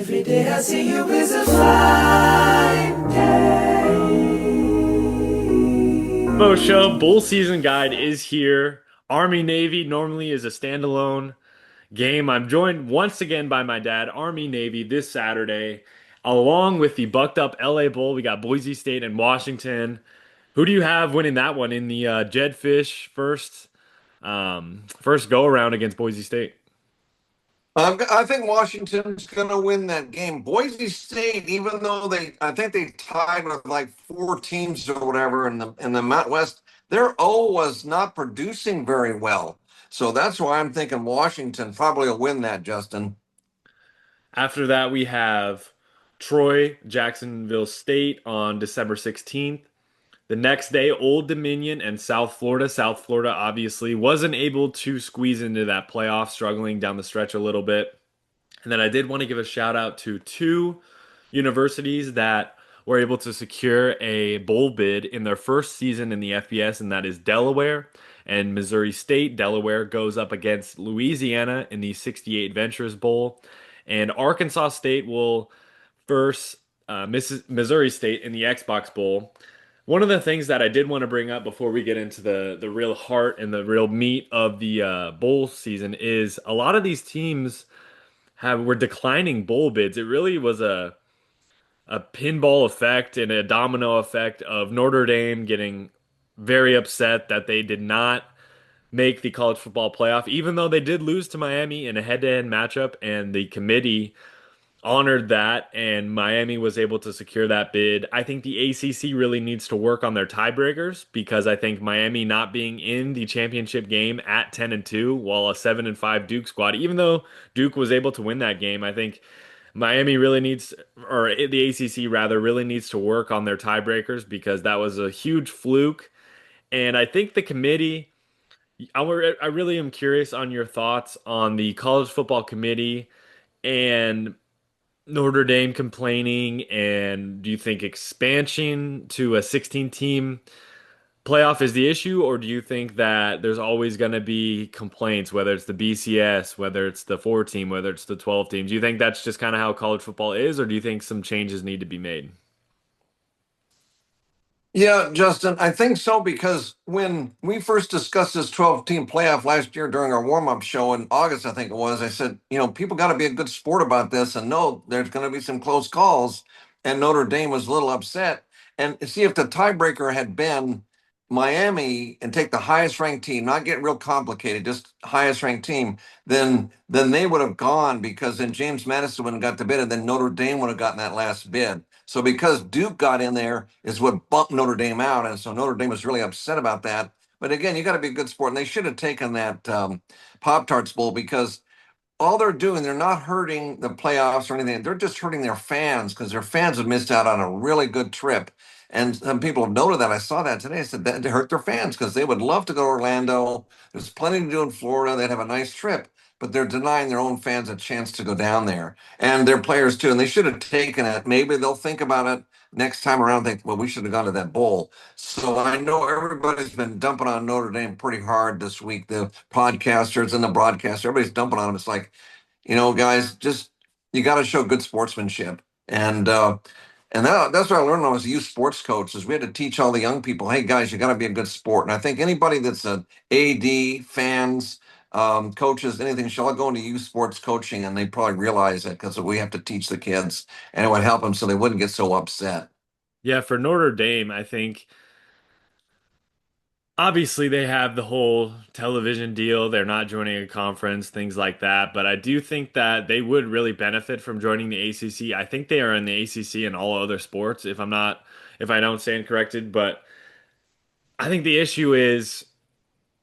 Every day I see you is a fine day. Show Bull season guide is here. Army Navy normally is a standalone game. I'm joined once again by my dad, Army Navy, this Saturday, along with the bucked up LA Bowl. We got Boise State and Washington. Who do you have winning that one in the Jedfish first go around against Boise State? I think Washington's going to win that game. Boise State, even though I think they tied with like four teams or whatever in the Mountain West, their O was not producing very well. So that's why I'm thinking Washington probably will win that, Justin. After that, we have Troy, Jacksonville State on December 16th. The next day, Old Dominion and South Florida. South Florida obviously wasn't able to squeeze into that playoff, struggling down the stretch a little bit. And then I did want to give a shout out to two universities that were able to secure a bowl bid in their first season in the FBS, and that is Delaware and Missouri State. Delaware goes up against Louisiana in the 68 Ventures Bowl, and Arkansas State will versus Missouri State in the Xbox Bowl. One of the things that I did want to bring up before we get into the real heart and the real meat of the bowl season is a lot of these teams have were declining bowl bids. It really was a pinball effect and a domino effect of Notre Dame getting very upset that they did not make the college football playoff, even though they did lose to Miami in a head-to-head matchup, and the committee honored that, and Miami was able to secure that bid. I think the ACC really needs to work on their tiebreakers because I think Miami not being in the championship game at 10-2, while a 7-5 Duke squad, even though Duke was able to win that game, I think Miami really needs, or the ACC rather, really needs to work on their tiebreakers because that was a huge fluke. And I think the committee, I really am curious on your thoughts on the college football committee and Notre Dame complaining, and do you think expansion to a 16 team playoff is the issue, or do you think that there's always going to be complaints, whether it's the BCS, whether it's the 4 team, whether it's the 12 teams? Do you think that's just kind of how college football is, or do you think some changes need to be made? Yeah, Justin, I think so because when we first discussed this 12-team playoff last year during our warm-up show in August, I think it was, I said, people got to be a good sport about this and know there's going to be some close calls. And Notre Dame was a little upset. And see, if the tiebreaker had been Miami and take the highest ranked team, not get real complicated, just highest ranked team, then they would have gone because then James Madison would have got the bid and then Notre Dame would have gotten that last bid. So because Duke got in there is what bumped Notre Dame out, and so Notre Dame was really upset about that. But again, you got to be a good sport, and they should have taken that Pop Tarts Bowl because all they're doing, they're not hurting the playoffs or anything. They're just hurting their fans because their fans have missed out on a really good trip. And some people have noted that. I saw that today. I said that they hurt their fans because they would love to go to Orlando. There's plenty to do in Florida. They'd have a nice trip, but they're denying their own fans a chance to go down there and their players too. And they should have taken it. Maybe they'll think about it next time around. Think, well, we should have gone to that bowl. So I know everybody's been dumping on Notre Dame pretty hard this week. The podcasters and the broadcasters, everybody's dumping on them. It's like, guys, just you got to show good sportsmanship. And that's what I learned when I was a youth sports coach is we had to teach all the young people, hey guys, you got to be a good sport. And I think anybody that's an AD, fans, coaches, anything, shall go into youth sports coaching, and they probably realize it because we have to teach the kids, and it would help them so they wouldn't get so upset. Yeah, for Notre Dame, I think obviously they have the whole television deal. They're not joining a conference, things like that. But I do think that they would really benefit from joining the ACC. I think they are in the ACC and all other sports, if I don't stand corrected. But I think the issue is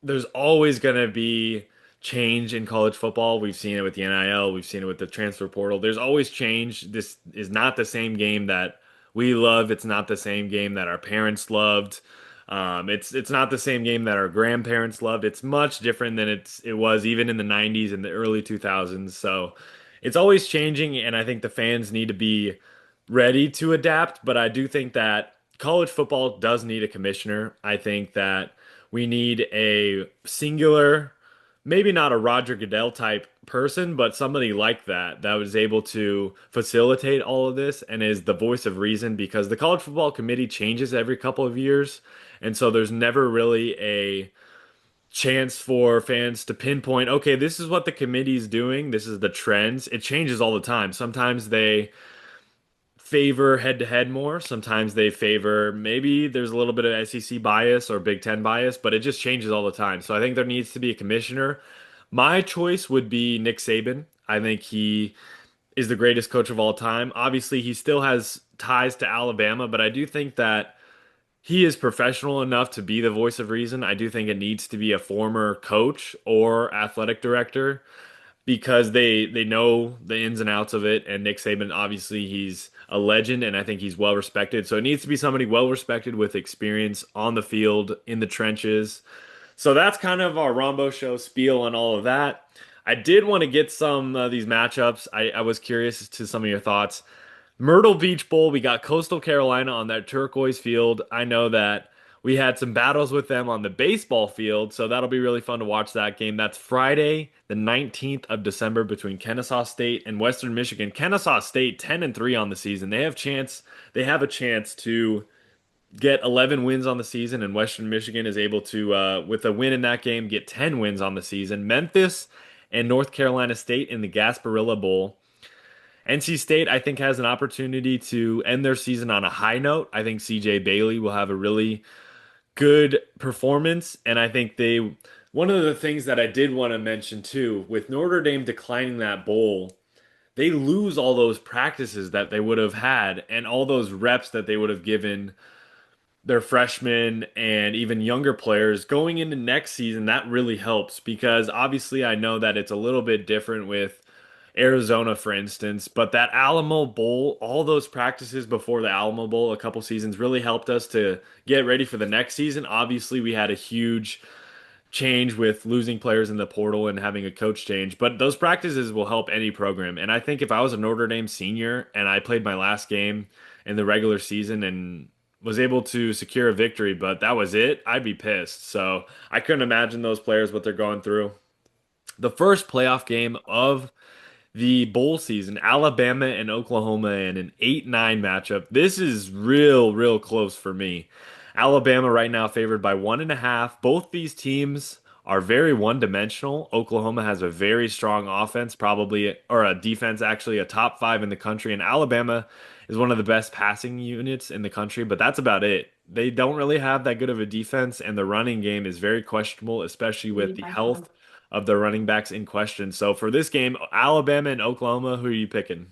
there's always going to be change in college football. We've seen it with the NIL, we've seen it with the transfer portal. There's always change. This is not the same game that we love. It's not the same game that our parents loved. It's not the same game that our grandparents loved. It's much different than it was even in the 90s and the early 2000s. So it's always changing, and I think the fans need to be ready to adapt. But I do think that college football does need a commissioner. I think that we need a singular, maybe not a Roger Goodell type person, but somebody like that was able to facilitate all of this and is the voice of reason because the college football committee changes every couple of years. And so there's never really a chance for fans to pinpoint, okay, this is what the committee's doing, this is the trends. It changes all the time. Sometimes they favor head to head more. Sometimes they favor maybe there's a little bit of SEC bias or Big Ten bias, but it just changes all the time. So I think there needs to be a commissioner. My choice would be Nick Saban. I think he is the greatest coach of all time. Obviously, he still has ties to Alabama, but I do think that he is professional enough to be the voice of reason. I do think it needs to be a former coach or athletic director because they know the ins and outs of it. And Nick Saban, obviously, he's a legend, and I think he's well respected. So it needs to be somebody well respected with experience on the field, in the trenches. So that's kind of our Rombo show spiel on all of that. I did want to get some of these matchups. I was curious to some of your thoughts. Myrtle Beach Bowl, we got Coastal Carolina on that turquoise field. I know that we had some battles with them on the baseball field, so that'll be really fun to watch that game. That's Friday, the 19th of December between Kennesaw State and Western Michigan. Kennesaw State 10 and 3 on the season. They have a chance to get 11 wins on the season, and Western Michigan is able to with a win in that game get 10 wins on the season. Memphis and North Carolina State in the Gasparilla Bowl. NC State, I think, has an opportunity to end their season on a high note. I think CJ Bailey will have a really good performance, and I think one of the things that I did want to mention too, with Notre Dame declining that bowl, they lose all those practices that they would have had and all those reps that they would have given their freshmen and even younger players going into next season. That really helps because obviously I know that it's a little bit different with Arizona, for instance, but that Alamo Bowl, all those practices before the Alamo Bowl a couple seasons really helped us to get ready for the next season. Obviously, we had a huge change with losing players in the portal and having a coach change, but those practices will help any program. And I think if I was a Notre Dame senior and I played my last game in the regular season and was able to secure a victory, but that was it, I'd be pissed. So I couldn't imagine those players what they're going through. The first playoff game of the bowl season, Alabama and Oklahoma in an 8-9 matchup. This is real close for me. Alabama right now favored by 1.5. Both these teams are very one-dimensional. Oklahoma has a very strong offense, probably, or a defense, actually, a top five in the country. And Alabama is one of the best passing units in the country, but that's about it. They don't really have that good of a defense, and the running game is very questionable, especially with the health of the running backs in question. So for this game, Alabama and Oklahoma, who are you picking?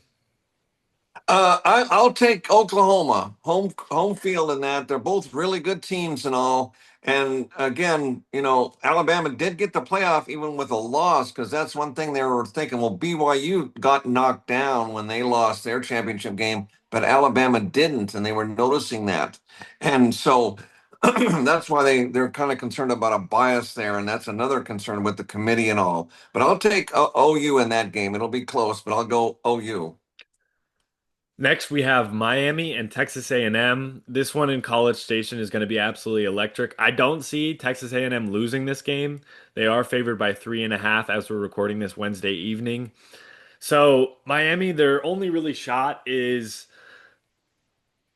I'll take Oklahoma home field in that. They're both really good teams and all. And again, Alabama did get the playoff even with a loss because that's one thing they were thinking. Well, BYU got knocked down when they lost their championship game, but Alabama didn't, and they were noticing that. And so that's why they're kind of concerned about a bias there, and that's another concern with the committee and all. But I'll take OU in that game. It'll be close, but I'll go OU. Next, we have Miami and Texas A&M. This one in College Station is going to be absolutely electric. I don't see Texas A&M losing this game. They are favored by 3.5 as we're recording this Wednesday evening. So Miami, their only really shot is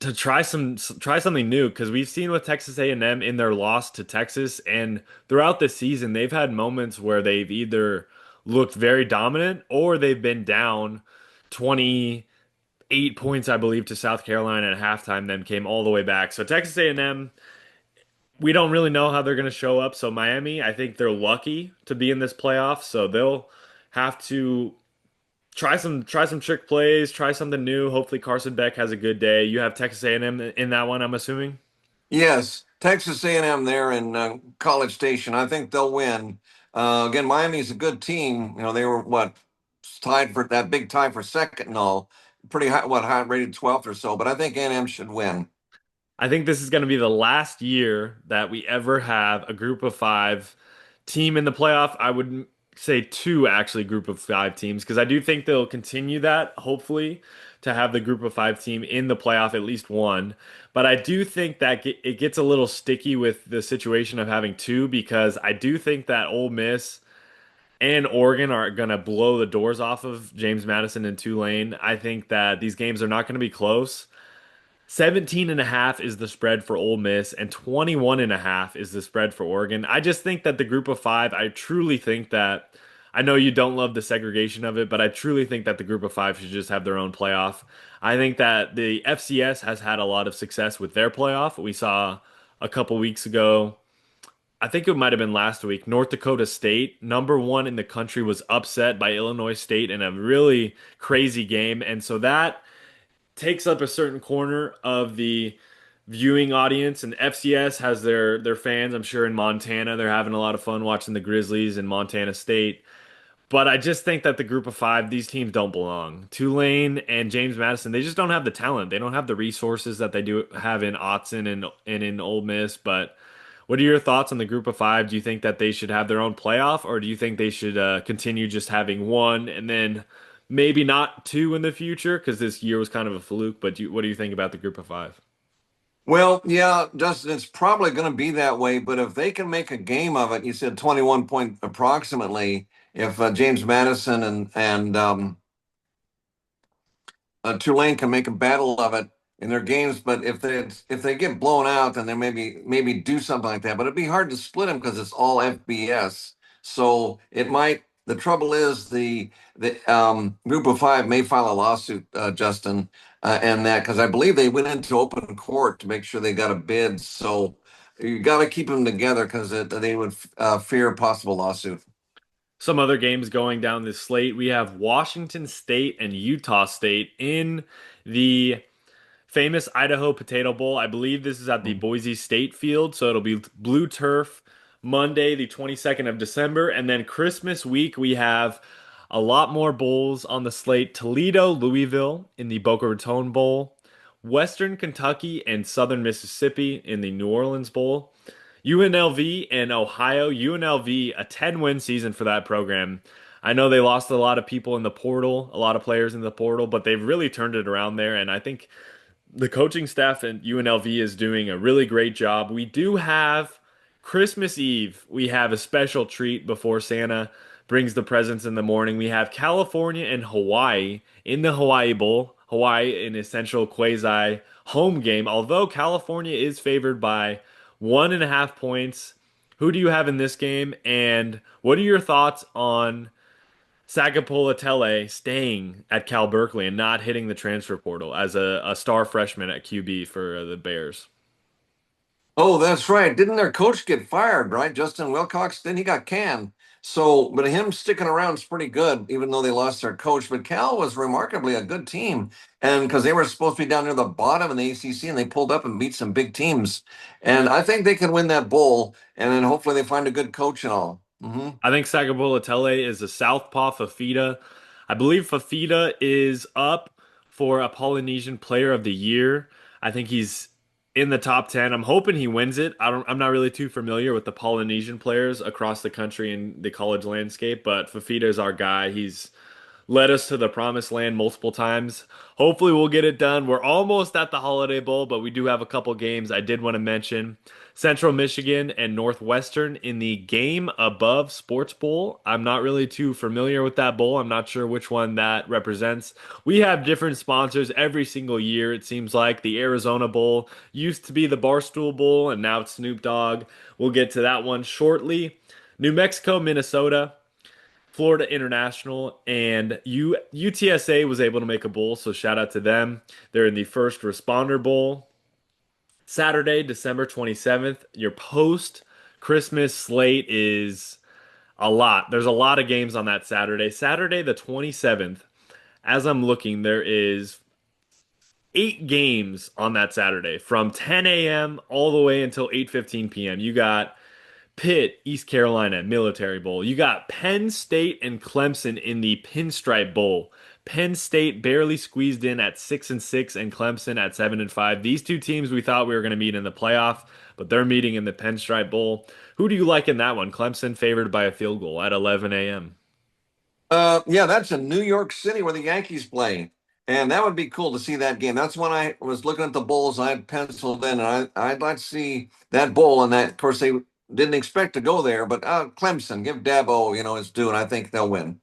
to try something new because we've seen with Texas A&M in their loss to Texas and throughout the season they've had moments where they've either looked very dominant or they've been down 28 points I believe to South Carolina at halftime then came all the way back. So Texas A&M, we don't really know how they're going to show up. So Miami, I think they're lucky to be in this playoff, so they'll have to try some trick plays, try something new. Hopefully Carson Beck has a good day. You have Texas A&M in that one, I'm assuming. Yes, Texas A&M there in College Station. I think they'll win. Again, Miami's a good team. They were what tied for that big tie for second and all, pretty high, what high rated 12th or so. But I think A&M should win. I think this is going to be the last year that we ever have a group of five team in the playoff. I would say two actually group of five teams because I do think they'll continue that, hopefully, to have the group of five team in the playoff at least one. But I do think that it gets a little sticky with the situation of having two because I do think that Ole Miss and Oregon are going to blow the doors off of James Madison and Tulane. I think that these games are not going to be close. 17.5 is the spread for Ole Miss, and 21.5 is the spread for Oregon. I just think that the group of five, I truly think that, I know you don't love the segregation of it, but I truly think that the group of five should just have their own playoff. I think that the FCS has had a lot of success with their playoff. We saw a couple weeks ago, I think it might have been last week, North Dakota State, number one in the country, was upset by Illinois State in a really crazy game. And so that takes up a certain corner of the viewing audience, and FCS has their fans. I'm sure in Montana they're having a lot of fun watching the Grizzlies in Montana State. But I just think that the group of five, these teams don't belong. Tulane and James Madison, they just don't have the talent. They don't have the resources that they do have in Autzen and in Ole Miss. But what are your thoughts on the group of five? Do you think that they should have their own playoff, or do you think they should continue just having one and then maybe not two in the future? Because this year was kind of a fluke. But what do you think about the group of five? Well, yeah, Justin, it's probably going to be that way. But if they can make a game of it, you said 21 point approximately. If James Madison and Tulane can make a battle of it in their games, but if they get blown out, then they maybe do something like that. But it'd be hard to split them because it's all FBS. So it might. The trouble is the group of five may file a lawsuit, Justin, and that because I believe they went into open court to make sure they got a bid. So you got to keep them together because they would fear a possible lawsuit. Some other games going down this slate. We have Washington State and Utah State in the famous Idaho Potato Bowl. I believe this is at the Boise State field, so it'll be blue turf Monday, the 22nd of December. And then Christmas week, we have a lot more bowls on the slate. Toledo, Louisville in the Boca Raton Bowl, Western Kentucky and Southern Mississippi in the New Orleans Bowl. UNLV and Ohio. UNLV, a 10-win season for that program. I know they lost a lot of people in the portal, a lot of players in the portal, but they've really turned it around there. And I think the coaching staff at UNLV is doing a really great job. We do have Christmas Eve. We have a special treat before Santa brings the presents in the morning. We have California and Hawaii in the Hawaii Bowl. Hawaii, an essential quasi home game, although California is favored by 1.5 points. Who do you have in this game? And what are your thoughts on Sagapola Tele staying at Cal Berkeley and not hitting the transfer portal as a star freshman at QB for the Bears? Oh, that's right. Didn't their coach get fired, right? Justin Wilcox? Then he got canned. So, but him sticking around is pretty good, even though they lost their coach. But Cal was remarkably a good team. And because they were supposed to be down near the bottom in the ACC and they pulled up and beat some big teams. And I think they can win that bowl. And then hopefully they find a good coach and all. I think Sagapola Tele is a southpaw Fafita. I believe Fafita is up for a Polynesian Player of the Year. I think he's in the top 10. I'm hoping he wins it. I'm not really too familiar with the Polynesian players across the country and the college landscape, but Fafita is our guy. He's led us to the promised land multiple times. Hopefully, we'll get it done. We're almost at the Holiday Bowl, but we do have a couple games I did want to mention. Central Michigan and Northwestern in the Game Above Sports Bowl. I'm not really too familiar with that bowl. I'm not sure which one that represents. We have different sponsors every single year. It seems like the Arizona Bowl used to be the Barstool Bowl, and now it's Snoop Dogg. We'll get to that one shortly. New Mexico, Minnesota. Florida International and UTSA was able to make a bowl, so shout out to them. They're in the First Responder Bowl. Saturday, December 27th. Your post Christmas slate is a lot. There's a lot of games on that Saturday. Saturday, the 27th. As I'm looking, there is 8 games on that Saturday from 10 a.m. all the way until 8:15 p.m. You got Pitt, East Carolina, Military Bowl. You got Penn State and Clemson in the Pinstripe Bowl. Penn State barely squeezed in at 6-6 and Clemson at 7-5. These two teams we thought we were going to meet in the playoff, but they're meeting in the Pinstripe Bowl. Who do you like in that one? Clemson favored by a field goal at 11 a.m. Yeah, that's in New York City where the Yankees play. And that would be cool to see that game. That's when I was looking at the bowls I had penciled in, and I'd like to see that bowl. And that, of course, didn't expect to go there, but Clemson, give Dabo, his due, and I think they'll win.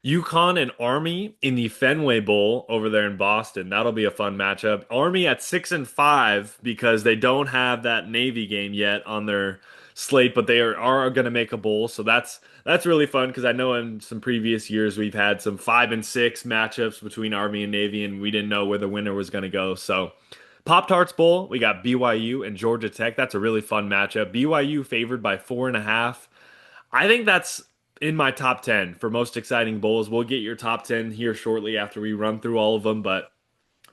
UConn and Army in the Fenway Bowl over there in Boston. That'll be a fun matchup. Army at 6-5 because they don't have that Navy game yet on their slate, but they are going to make a bowl. So that's really fun because I know in some previous years we've had some 5-6 matchups between Army and Navy, and we didn't know where the winner was going to go. So Pop Tarts Bowl, we got BYU and Georgia Tech. That's a really fun matchup. BYU favored by 4.5. I think that's in my top 10 for most exciting bowls. We'll get your top 10 here shortly after we run through all of them, but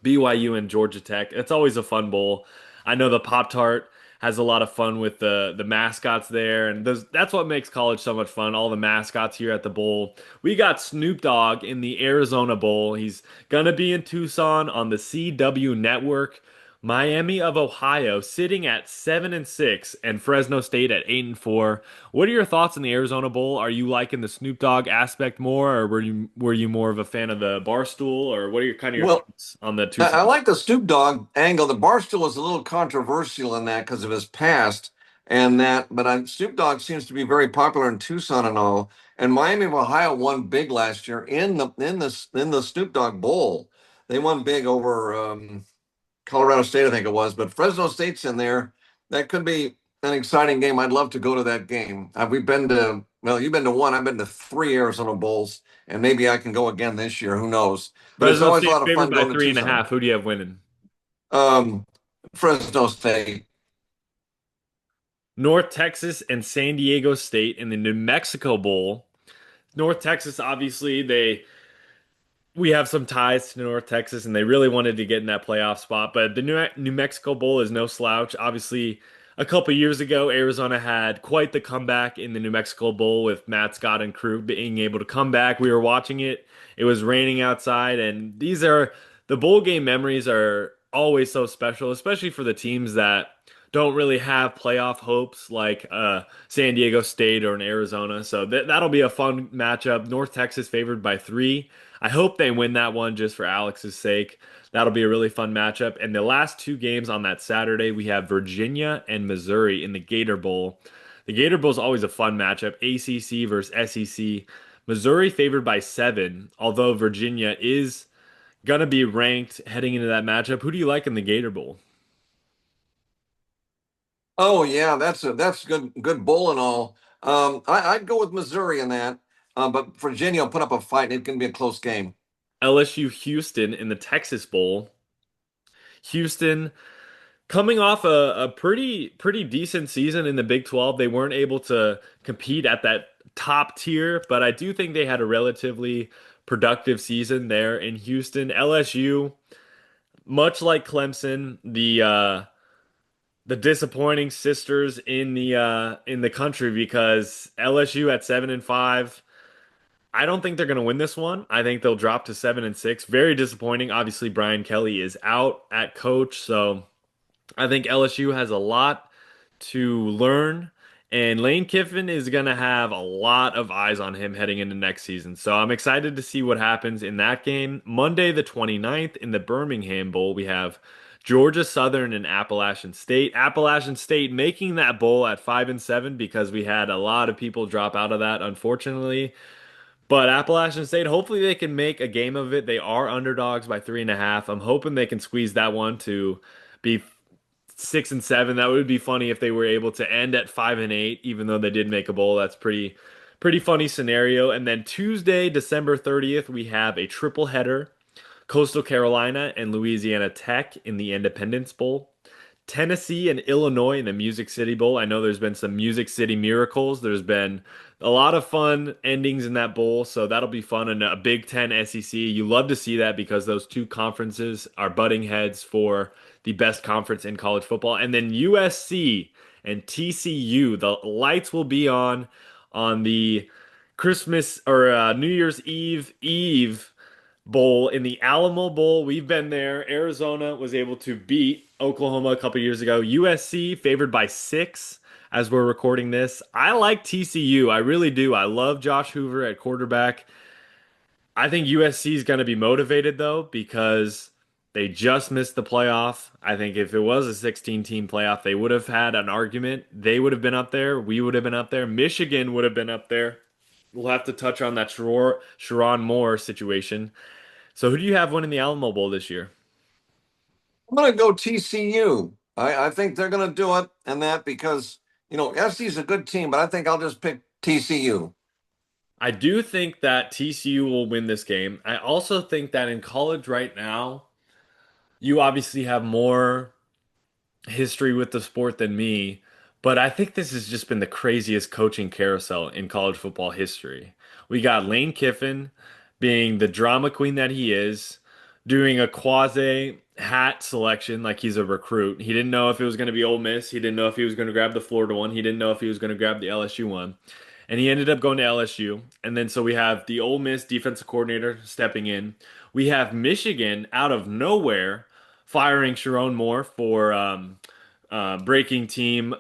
BYU and Georgia Tech, it's always a fun bowl. I know the Pop Tart has a lot of fun with the mascots there, and that's what makes college so much fun. All the mascots here at the bowl. We got Snoop Dogg in the Arizona Bowl. He's gonna be in Tucson on the CW network. Miami of Ohio sitting at 7-6, and Fresno State at 8-4. What are your thoughts on the Arizona Bowl? Are you liking the Snoop Dogg aspect more, or were you more of a fan of the Barstool, or what are your kind of your Well, thoughts on the I Tucson? like the Snoop Dogg angle. The Barstool was a little controversial in that because of his past and that, but Snoop Dogg seems to be very popular in Tucson and all. And Miami of Ohio won big last year in the Snoop Dogg Bowl. They won big over Colorado State, I think it was, but Fresno State's in there. That could be an exciting game. I'd love to go to that game. We've been to, well, you've been to one. I've been to three Arizona Bowls, and maybe I can go again this year. Who knows? But it's Fresno always a State's lot of favored fun by going to three and a Tucson. half. Who do you have winning? Um, Fresno State. North Texas and San Diego State in the New Mexico Bowl. North Texas, obviously, we have some ties to North Texas, and they really wanted to get in that playoff spot. But the New Mexico Bowl is no slouch. Obviously, a couple years ago, Arizona had quite the comeback in the New Mexico Bowl with Matt Scott and crew being able to come back. We were watching it. It was raining outside, and these are the bowl game memories are always so special, especially for the teams that don't really have playoff hopes like San Diego State or an Arizona. So that'll be a fun matchup. North Texas favored by 3. I hope they win that one just for Alex's sake. That'll be a really fun matchup. And the last two games on that Saturday, we have Virginia and Missouri in the Gator Bowl. The Gator Bowl is always a fun matchup, ACC versus SEC. Missouri favored by 7, although Virginia is gonna be ranked heading into that matchup. Who do you like in the Gator Bowl? Oh yeah, that's good bowl and all. I'd go with Missouri in that, but Virginia will put up a fight. And it can be a close game. LSU Houston in the Texas Bowl. Houston coming off a pretty decent season in the Big 12. They weren't able to compete at that top tier, but I do think they had a relatively productive season there in Houston. LSU, much like Clemson, the disappointing sisters in the country because LSU at 7-5. I don't think they're going to win this one. I think they'll drop to 7-6. Very disappointing. Obviously, Brian Kelly is out at coach, so I think LSU has a lot to learn, and Lane Kiffin is going to have a lot of eyes on him heading into next season. So I'm excited to see what happens in that game. Monday, the 29th, in the Birmingham Bowl, we have Georgia Southern and Appalachian State. Appalachian State making that bowl at 5-7 because we had a lot of people drop out of that, unfortunately. But Appalachian State, hopefully they can make a game of it. They are underdogs by 3.5. I'm hoping they can squeeze that one to be 6-7. That would be funny if they were able to end at 5-8, even though they did make a bowl. That's pretty funny scenario. And then Tuesday, December 30th, we have a triple header. Coastal Carolina and Louisiana Tech in the Independence Bowl. Tennessee and Illinois in the Music City Bowl. I know there's been some Music City miracles. There's been a lot of fun endings in that bowl, so that'll be fun. And a Big Ten SEC, you love to see that because those two conferences are butting heads for the best conference in college football. And then USC and TCU, the lights will be on the Christmas or New Year's Eve Bowl in the Alamo Bowl. We've been there. Arizona was able to beat Oklahoma a couple years ago. USC favored by 6 as we're recording this. I like TCU. I really do. I love Josh Hoover at quarterback. I think USC is going to be motivated though because They just missed the playoff. I think if it was a 16-team playoff, they would have had an argument. They would have been up there. We would have been up there. Michigan would have been up there. We'll have to touch on that Sharon Moore situation. So who do you have winning the Alamo Bowl this year? I'm going to go TCU. I think they're going to do it and that because, SC's a good team, but I think I'll just pick TCU. I do think that TCU will win this game. I also think that in college right now, you obviously have more history with the sport than me, but I think this has just been the craziest coaching carousel in college football history. We got Lane Kiffin being the drama queen that he is, doing a quasi hat selection like he's a recruit. He didn't know if it was going to be Ole Miss. He didn't know if he was going to grab the Florida one. He didn't know if he was going to grab the LSU one. And he ended up going to LSU. And then so we have the Ole Miss defensive coordinator stepping in. We have Michigan out of nowhere firing Sharon Moore for breaking team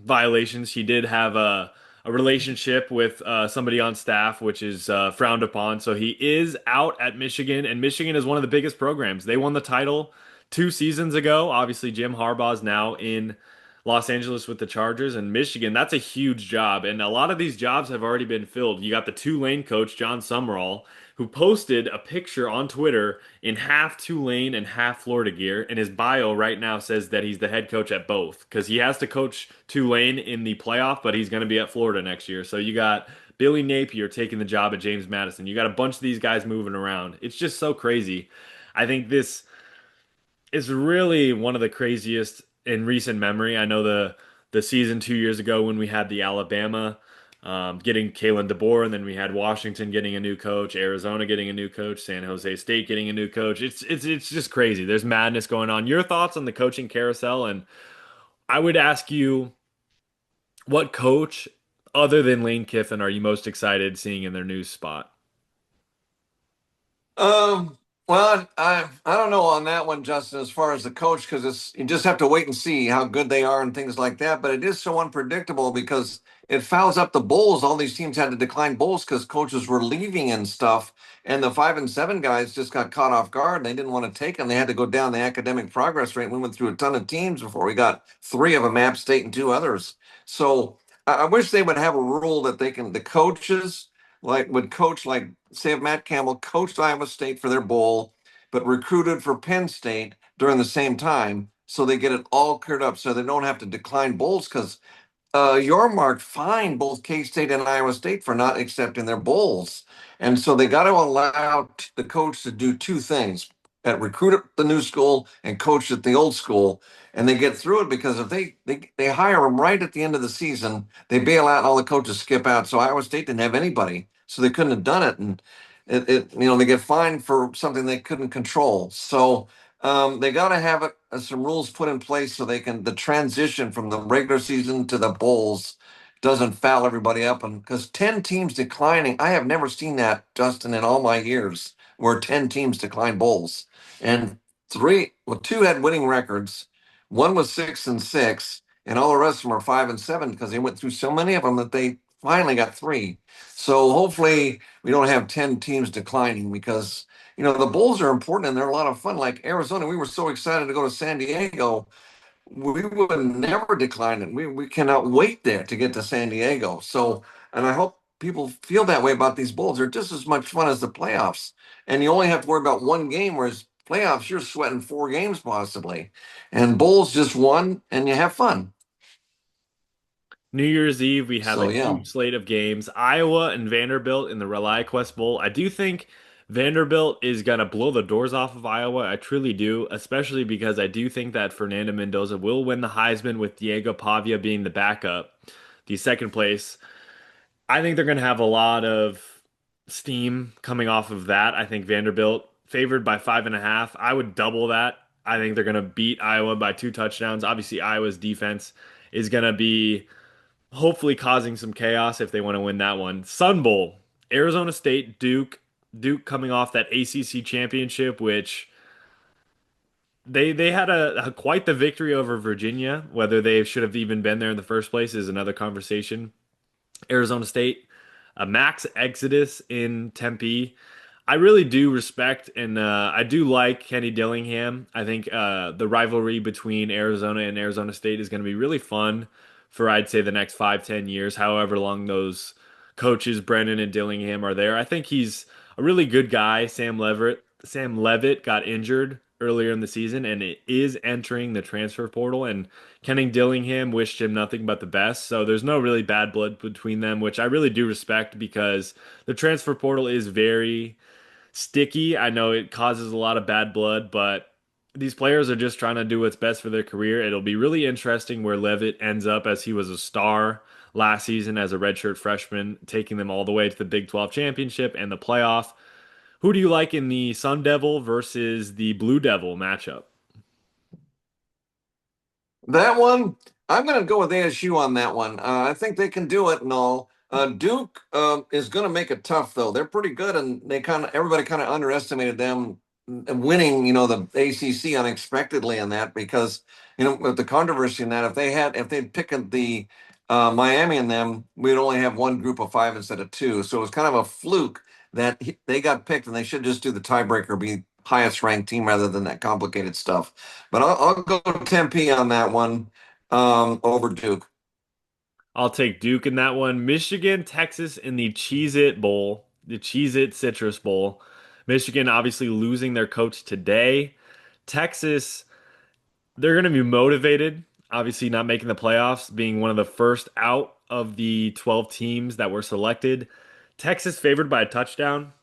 violations. He did have a relationship with somebody on staff, which is frowned upon. So he is out at Michigan, and Michigan is one of the biggest programs. They won the title 2 seasons ago. Obviously, Jim Harbaugh is now in Los Angeles with the Chargers, and Michigan. That's a huge job, and a lot of these jobs have already been filled. You got the Tulane coach, John Summerall, who posted a picture on Twitter in half Tulane and half Florida gear. And his bio right now says that he's the head coach at both because he has to coach Tulane in the playoff, but he's going to be at Florida next year. So you got Billy Napier taking the job at James Madison. You got a bunch of these guys moving around. It's just so crazy. I think this is really one of the craziest in recent memory. I know the season 2 years ago when we had the Alabama getting Kalen DeBoer, and then we had Washington getting a new coach, Arizona getting a new coach, San Jose State getting a new coach. It's just crazy. There's madness going on. Your thoughts on the coaching carousel? And I would ask you, what coach other than Lane Kiffin are you most excited seeing in their new spot? Well, I don't know on that one, Justin, as far as the coach, because it's you just have to wait and see how good they are and things like that. But it is so unpredictable because it fouls up the bowls. All these teams had to decline bowls because coaches were leaving and stuff, and the 5 and 7 guys just got caught off guard. And they didn't want to take them. They had to go down the academic progress rate. We went through a ton of teams before we got three of them, App State and two others. So I wish they would have a rule that the coaches would coach like say if Matt Campbell coached Iowa State for their bowl, but recruited for Penn State during the same time, so they get it all cleared up, so they don't have to decline bowls because Yormark fined both K State and Iowa State for not accepting their bowls. And so they got to allow the coach to do two things at recruit at the new school and coach at the old school. And they get through it because if they hire them right at the end of the season, they bail out and all the coaches skip out. So Iowa State didn't have anybody, so they couldn't have done it. And they get fined for something they couldn't control. So they got to have some rules put in place so they can the transition from the regular season to the bowls doesn't foul everybody up. And because 10 teams declining, I have never seen that, Justin, in all my years where 10 teams decline bowls. And two had winning records, one was 6 and 6, and all the rest of them are 5 and 7 because they went through so many of them that they finally got three. So hopefully we don't have 10 teams declining because the bowls are important and they're a lot of fun. Like Arizona, we were so excited to go to San Diego. We would never decline it. We cannot wait there to get to San Diego. So, and I hope people feel that way about these bowls. They're just as much fun as the playoffs. And you only have to worry about one game, whereas playoffs, you're sweating 4 games possibly. And bowls just one and you have fun. New Year's Eve, we have a So, yeah. huge slate of games. Iowa and Vanderbilt in the ReliaQuest Bowl. I do think Vanderbilt is going to blow the doors off of Iowa. I truly do, especially because I do think that Fernando Mendoza will win the Heisman with Diego Pavia being the backup, the second place. I think they're going to have a lot of steam coming off of that. I think Vanderbilt favored by 5.5. I would double that. I think they're going to beat Iowa by 2 touchdowns. Obviously, Iowa's defense is going to be hopefully causing some chaos if they want to win that one. Sun Bowl, Arizona State, Duke. Duke coming off that ACC championship, which they had a quite the victory over Virginia. Whether they should have even been there in the first place is another conversation. Arizona State, a max exodus in Tempe. I really do respect and I do like Kenny Dillingham. I think the rivalry between Arizona and Arizona State is going to be really fun for I'd say the next 5, 10 years, however long those coaches Brennan and Dillingham are there. I think he's a really good guy. Sam Levitt got injured earlier in the season and it is entering the transfer portal. And Kenny Dillingham wished him nothing but the best. So there's no really bad blood between them, which I really do respect because the transfer portal is very sticky. I know it causes a lot of bad blood, but these players are just trying to do what's best for their career. It'll be really interesting where Levitt ends up as he was a star last season as a redshirt freshman, taking them all the way to the Big 12 championship and the playoff. Who do you like in the Sun Devil versus the Blue Devil matchup? That one, I'm going to go with ASU on that one. I think they can do it and all. Duke is going to make it tough though. They're pretty good, and they kind of everybody kind of underestimated them winning, the ACC unexpectedly in that because with the controversy in that if they'd picked the Miami and them, we'd only have one group of five instead of two. So it was kind of a fluke that they got picked, and they should just do the tiebreaker, be highest ranked team rather than that complicated stuff. But I'll go Tempe on that one over Duke. I'll take Duke in that one. Michigan, Texas in the Cheez It Bowl, the Cheez It Citrus Bowl. Michigan obviously losing their coach today. Texas, they're going to be motivated, obviously not making the playoffs, being one of the first out of the 12 teams that were selected. Texas favored by a touchdown.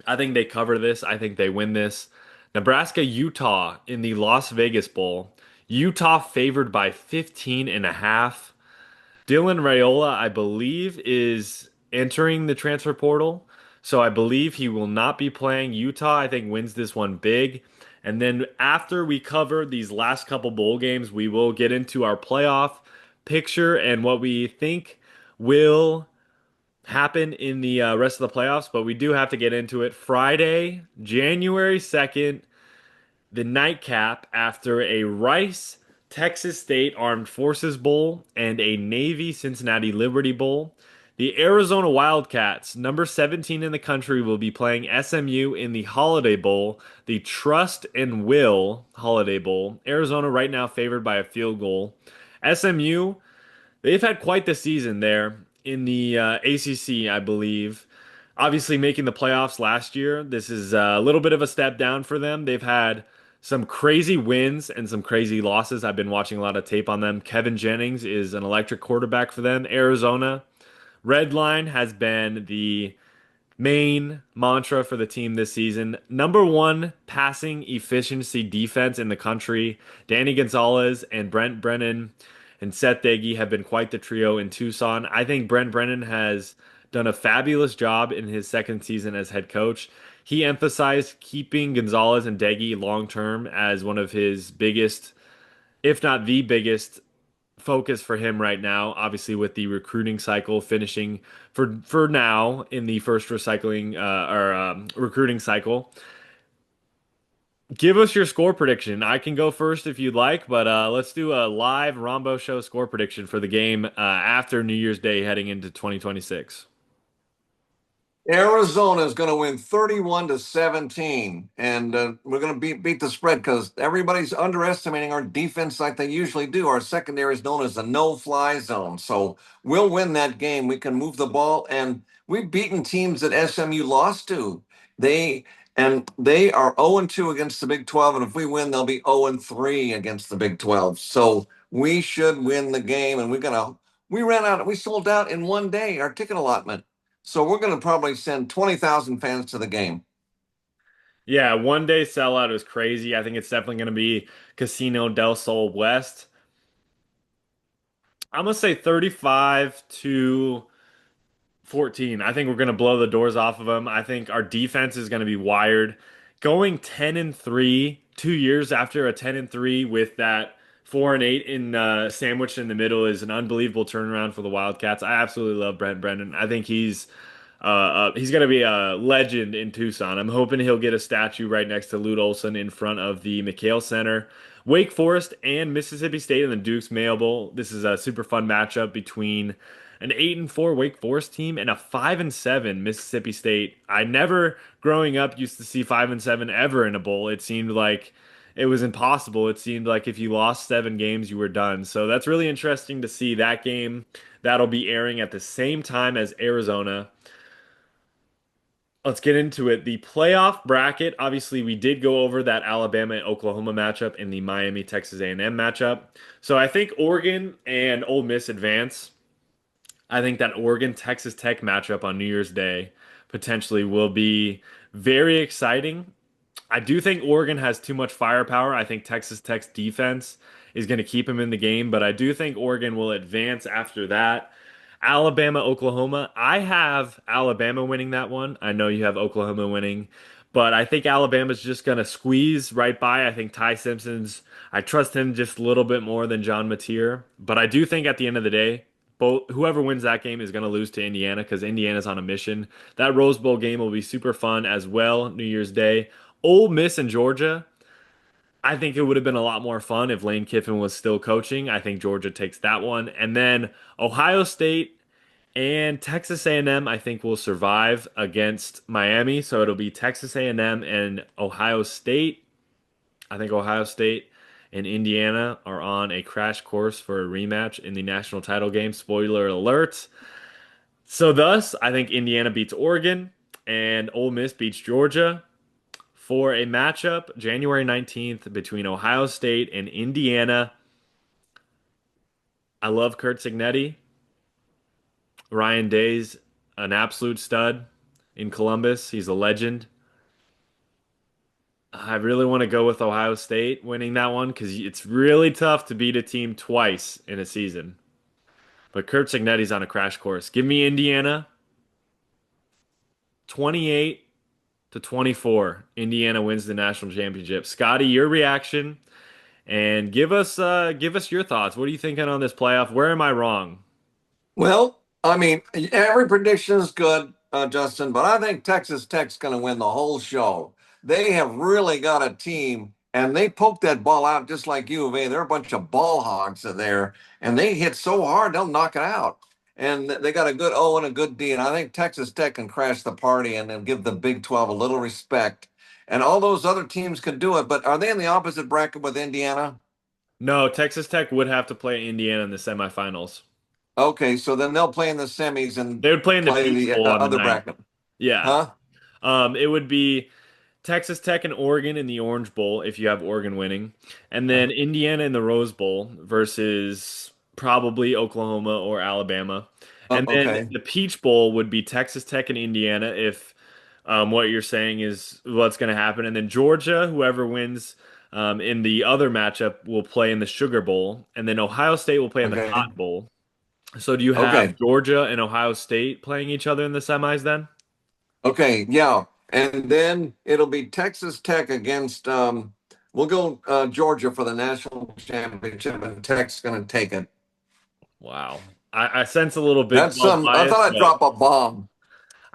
I think they cover this. I think they win this. Nebraska, Utah in the Las Vegas Bowl. Utah favored by 15 and a half. Dylan Raiola, I believe, is entering the transfer portal. So I believe he will not be playing. Utah, I think, wins this one big. And then after we cover these last couple bowl games, we will get into our playoff picture and what we think will happen in the rest of the playoffs. But we do have to get into it. Friday, January 2nd, the nightcap after a Rice Texas State Armed Forces Bowl and a Navy Cincinnati Liberty Bowl. The Arizona Wildcats, number 17 in the country, will be playing SMU in the Holiday Bowl, the Trust and Will Holiday Bowl. Arizona right now favored by a field goal. SMU, they've had quite the season there in the ACC, I believe. Obviously, making the playoffs last year, this is a little bit of a step down for them. They've had some crazy wins and some crazy losses. I've been watching a lot of tape on them. Kevin Jennings is an electric quarterback for them. Arizona, red line has been the main mantra for the team this season. Number one passing efficiency defense in the country. Danny Gonzalez and Brent Brennan and Seth Deggy have been quite the trio in Tucson. I think Brent Brennan has done a fabulous job in his second season as head coach. He emphasized keeping Gonzalez and Deggy long term as one of his biggest, if not the biggest, focus for him right now. Obviously, with the recruiting cycle finishing for now in the first recycling or recruiting cycle. Give us your score prediction. I can go first if you'd like, but let's do a live Rombo Show score prediction for the game after New Year's Day heading into 2026. Arizona is going to win 31-17, and we're going to beat the spread because everybody's underestimating our defense like they usually do. Our secondary is known as the no-fly zone, so we'll win that game. We can move the ball, and we've beaten teams that SMU lost to. They they are 0-2 against the Big 12, and if we win, they'll be 0-3 against the Big 12. So we should win the game, and we sold out in one day our ticket allotment. So we're going to probably send 20,000 fans to the game. Yeah, one day sellout is crazy. I think it's definitely going to be Casino del Sol West. I'm gonna say 35 to 14. I think we're going to blow the doors off of them. I think our defense is going to be wired. Going 10 and 3 2 years after a 10 and 3 with that 4 and 8 in sandwiched in the middle is an unbelievable turnaround for the Wildcats. I absolutely love Brent Brennan. I think he's going to be a legend in Tucson. I'm hoping he'll get a statue right next to Lute Olson in front of the McHale Center. Wake Forest and Mississippi State in the Duke's Mayo Bowl. This is a super fun matchup between an 8-4 Wake Forest team and a 5-7 Mississippi State. I never, growing up, used to see 5-7 ever in a bowl. It seemed like it was impossible. It seemed like if you lost 7 games, you were done. So that's really interesting to see that game. That'll be airing at the same time as Arizona. Let's get into it. The playoff bracket. Obviously, we did go over that Alabama and Oklahoma matchup and the Miami Texas A&M matchup. So I think Oregon and Ole Miss advance. I think that Oregon Texas Tech matchup on New Year's Day potentially will be very exciting. I do think Oregon has too much firepower. I think Texas Tech's defense is going to keep them in the game, but I do think Oregon will advance after that. Alabama, Oklahoma. I have Alabama winning that one. I know you have Oklahoma winning, but I think Alabama's just going to squeeze right by. I think Ty Simpson's, I trust him just a little bit more than John Mateer, but I do think at the end of the day, both whoever wins that game is going to lose to Indiana because Indiana's on a mission. That Rose Bowl game will be super fun as well, New Year's Day. Ole Miss and Georgia. I think it would have been a lot more fun if Lane Kiffin was still coaching. I think Georgia takes that one. And then Ohio State and Texas A&M I think will survive against Miami. So it'll be Texas A&M and Ohio State. I think Ohio State and Indiana are on a crash course for a rematch in the national title game. Spoiler alert. So thus, I think Indiana beats Oregon and Ole Miss beats Georgia for a matchup January 19th between Ohio State and Indiana. I love Kurt Signetti. Ryan Day's an absolute stud in Columbus. He's a legend. I really want to go with Ohio State winning that one because it's really tough to beat a team twice in a season. But Kurt Signetti's on a crash course. Give me Indiana 28-24. Indiana wins the national championship. Scotty, your reaction and give us your thoughts. What are you thinking on this playoff? Where am I wrong? Well, I mean, every prediction is good, Justin, but I think Texas Tech's going to win the whole show. They have really got a team, and they poke that ball out just like U of A. They're a bunch of ball hogs in there, and they hit so hard they'll knock it out. And they got a good O and a good D, and I think Texas Tech can crash the party and then give the Big 12 a little respect. And all those other teams could do it, but are they in the opposite bracket with Indiana? No, Texas Tech would have to play Indiana in the semifinals. Okay, so then they'll play in the semis and They would play in the play Peach the Bowl on the other ninth. bracket. Yeah. Huh? It would be Texas Tech and Oregon in the Orange Bowl if you have Oregon winning, and then Indiana in the Rose Bowl versus probably Oklahoma or Alabama. And then Okay. the Peach Bowl would be Texas Tech and Indiana if what you're saying is what's going to happen. And then Georgia, whoever wins in the other matchup, will play in the Sugar Bowl. And then Ohio State will play in the Okay. Cotton Bowl. So do you have Okay. Georgia and Ohio State playing each other in the semis then? Okay. Yeah. And then it'll be Texas Tech against we'll go Georgia for the national championship and Tech's gonna take it. Wow. I sense a little Big That's 12 some I bias, thought I'd but drop a bomb.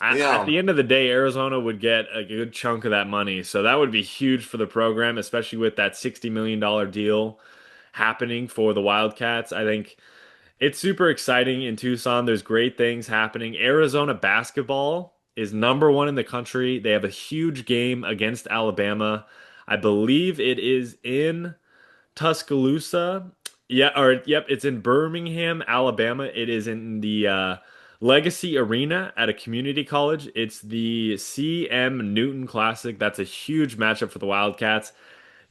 at Yeah. the end of the day, Arizona would get a good chunk of that money. So that would be huge for the program, especially with that $60 million deal happening for the Wildcats. I think it's super exciting in Tucson. There's great things happening. Arizona basketball is number one in the country. They have a huge game against Alabama. I believe it is in Tuscaloosa. Yeah, or yep, it's in Birmingham, Alabama. It is in the Legacy Arena at a community college. It's the CM Newton Classic. That's a huge matchup for the Wildcats.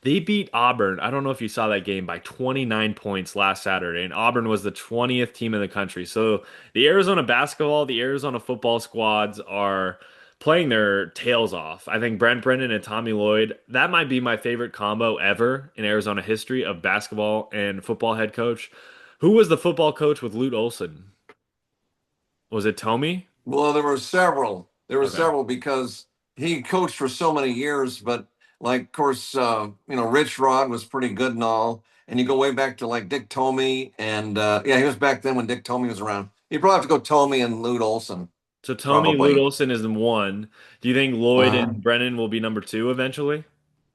They beat Auburn. I don't know if you saw that game by 29 points last Saturday, and Auburn was the 20th team in the country. So the Arizona basketball, the Arizona football squads are playing their tails off. I think Brent Brennan and Tommy Lloyd, that might be my favorite combo ever in Arizona history of basketball and football head coach. Who was the football coach with Lute Olson? Was it Tommy? Well, there were several. There were Okay. several because he coached for so many years, but like of course Rich Rod was pretty good and all. And you go way back to like Dick Tomey and yeah, he was back then when Dick Tomey was around. You probably have to go Tomey and Lute Olson, So Tommy Lute probably. Olson is one. Do you think Lloyd Uh, and Brennan will be number two eventually?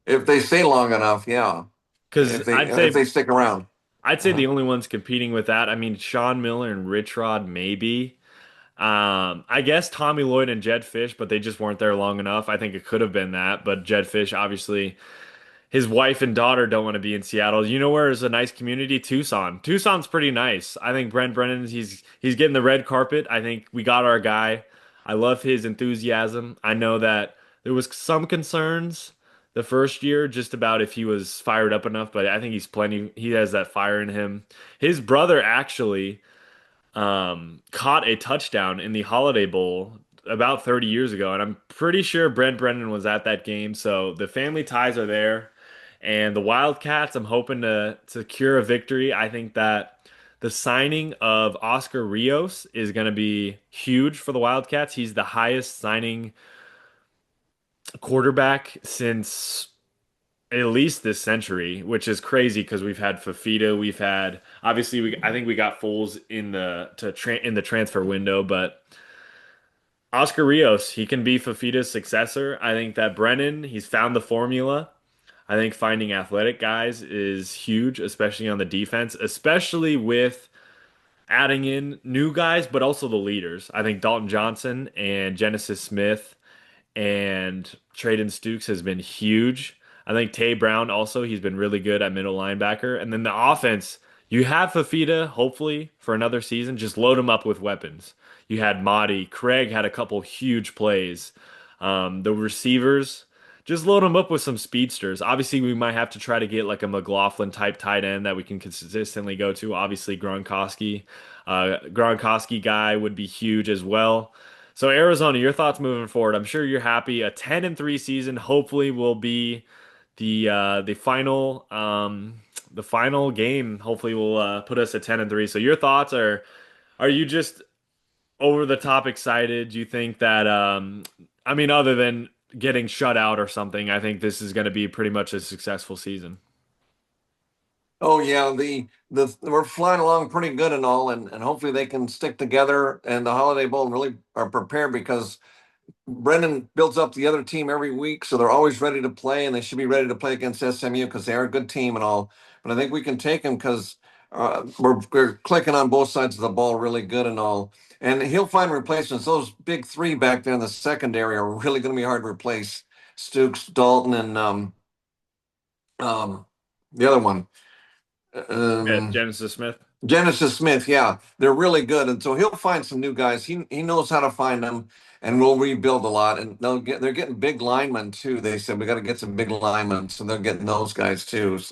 if they stay long enough, yeah. Because I'd If say they stick around. I'd say the only ones competing with that. I mean, Sean Miller and Rich Rod maybe. I guess Tommy Lloyd and Jed Fish, but they just weren't there long enough. I think it could have been that, but Jed Fish obviously his wife and daughter don't want to be in Seattle. You know where is a nice community? Tucson. Tucson's pretty nice. I think Brent Brennan, he's getting the red carpet. I think we got our guy. I love his enthusiasm. I know that there was some concerns the first year just about if he was fired up enough, but I think he has that fire in him. His brother actually caught a touchdown in the Holiday Bowl about 30 years ago, and I'm pretty sure Brent Brennan was at that game. So the family ties are there, and the Wildcats. I'm hoping to secure a victory. I think that the signing of Oscar Rios is going to be huge for the Wildcats. He's the highest signing quarterback since at least this century, which is crazy because we've had Fafita, we've had obviously I think we got Foles in in the transfer window, but Oscar Rios, he can be Fafita's successor. I think that Brennan, he's found the formula. I think finding athletic guys is huge, especially on the defense, especially with adding in new guys, but also the leaders. I think Dalton Johnson and Genesis Smith and Traden Stukes has been huge. I think Tay Brown also, he's been really good at middle linebacker. And then the offense, you have Fafita, hopefully, for another season. Just load him up with weapons. You had Mahdi. Craig had a couple huge plays. The receivers, just load them up with some speedsters. Obviously, we might have to try to get like a McLaughlin type tight end that we can consistently go to. Obviously, Gronkowski guy would be huge as well. So Arizona, your thoughts moving forward? I'm sure you're happy. A 10-3 season hopefully will be the final game. Hopefully will put us at 10-3. So your thoughts are you just over the top excited? Do you think that I mean other than getting shut out or something, I think this is going to be pretty much a successful season. Oh yeah, the we're flying along pretty good and all, and hopefully they can stick together and the Holiday Bowl really are prepared because Brendan builds up the other team every week, so they're always ready to play, and they should be ready to play against SMU because they are a good team and all. But I think we can take them because we're clicking on both sides of the ball really good and all. And he'll find replacements. Those big three back there in the secondary are really going to be hard to replace. Stukes, Dalton, and the other one. Yeah, Um, Genesis Smith. Genesis Smith, yeah, they're really good, and so he'll find some new guys. He knows how to find them, and we'll rebuild a lot. And they're getting big linemen too. They said we got to get some big linemen, so they're getting those guys too.